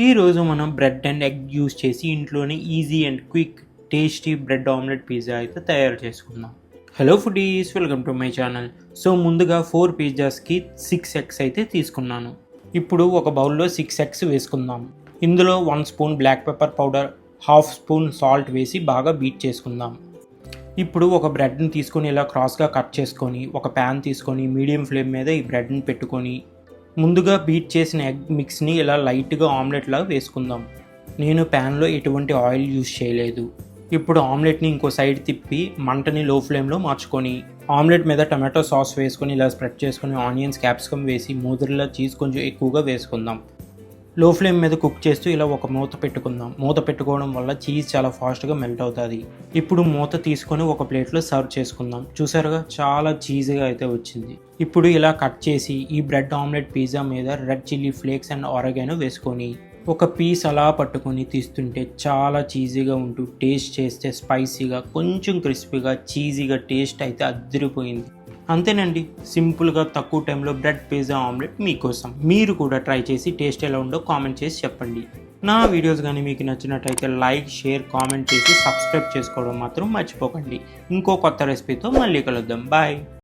ఈరోజు మనం bread and egg use చేసి ఇంట్లోనే easy and quick tasty bread omelette pizza అయితే తయారు చేసుకుందాం. Hello foodies, welcome to my channel. So ముందుగా 4 పిజ్జాస్కి 6 ఎగ్స్ అయితే తీసుకున్నాను. ఇప్పుడు ఒక బౌల్లో 6 ఎగ్స్ వేసుకుందాం. ఇందులో 1 spoon black pepper powder, half spoon salt వేసి బాగా బీట్ చేసుకుందాం. ఇప్పుడు ఒక బ్రెడ్ని తీసుకొని ఇలా క్రాస్గా కట్ చేసుకొని ఒక ప్యాన్ తీసుకొని మీడియం ఫ్లేమ్ మీద ఈ బ్రెడ్ని పెట్టుకొని ముందుగా బీట్ చేసిన ఎగ్ మిక్స్ని ఇలా లైట్గా ఆమ్లెట్ లాగా వేసుకుందాం. నేను ప్యాన్లో ఎటువంటి ఆయిల్ యూస్ చేయలేదు. ఇప్పుడు ఆమ్లెట్ని ఇంకో సైడ్ తిప్పి మంటని లో ఫ్లేమ్లో మార్చుకొని ఆమ్లెట్ మీద టమాటో సాస్ వేసుకొని ఇలా స్ప్రెడ్ చేసుకొని ఆనియన్స్, క్యాప్సికమ్ వేసి మోజరెల్లా చీజ్ కొంచెం ఎక్కువగా వేసుకుందాం. లో ఫ్లేమ్ మీద కుక్ చేస్తూ ఇలా ఒక మూత పెట్టుకుందాం. మూత పెట్టుకోవడం వల్ల చీజ్ చాలా ఫాస్ట్గా మెల్ట్ అవుతుంది. ఇప్పుడు మూత తీసుకొని ఒక ప్లేట్లో సర్వ్ చేసుకుందాం. చూసారుగా, చాలా చీజీగా అయితే వచ్చింది. ఇప్పుడు ఇలా కట్ చేసి ఈ బ్రెడ్ ఆమ్లెట్ పిజ్జా మీద రెడ్ చిల్లీ ఫ్లేక్స్ అండ్ ఆరెగానో వేసుకొని ఒక పీస్ అలా పట్టుకొని తీస్తుంటే చాలా చీజీగా ఉంటూ టేస్ట్ చేస్తే స్పైసీగా, కొంచెం క్రిస్పీగా, చీజీగా టేస్ట్ అయితే అదిరిపోయింది. అంతేనండి, సింపుల్గా తక్కువ టైంలో బ్రెడ్ పిజ్జా ఆమ్లెట్ మీకోసం. మీరు కూడా ట్రై చేసి టేస్ట్ ఎలా ఉందో కామెంట్ చేసి చెప్పండి. నా వీడియోస్ కానీ మీకు నచ్చినట్టయితే లైక్, షేర్, కామెంట్ చేసి సబ్స్క్రైబ్ చేసుకోవడం మాత్రం మర్చిపోకండి. ఇంకో కొత్త రెసిపీతో మళ్ళీ కలుద్దాం. బాయ్.